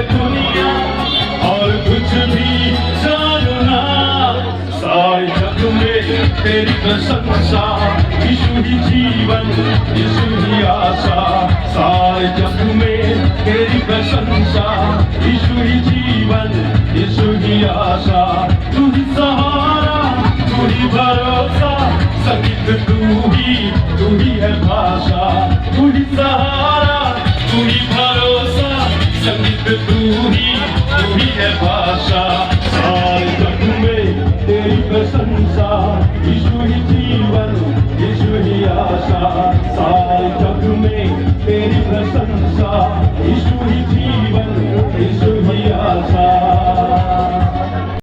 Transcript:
दुनिया और कुछ भी जानू ना। सारे जग में तेरी प्रशंसा, यीशु ही जीवन, यीशु ही आशा। सारे जग में तेरी प्रशंसा, यीशु ही जीवन, यीशु ही आशा। तू ही सहारा, तू ही भरोसा, संगीत तू ही है भाषा। तू ही सहारा, तू ही भरोसा, संगीत तू ही है भाषा।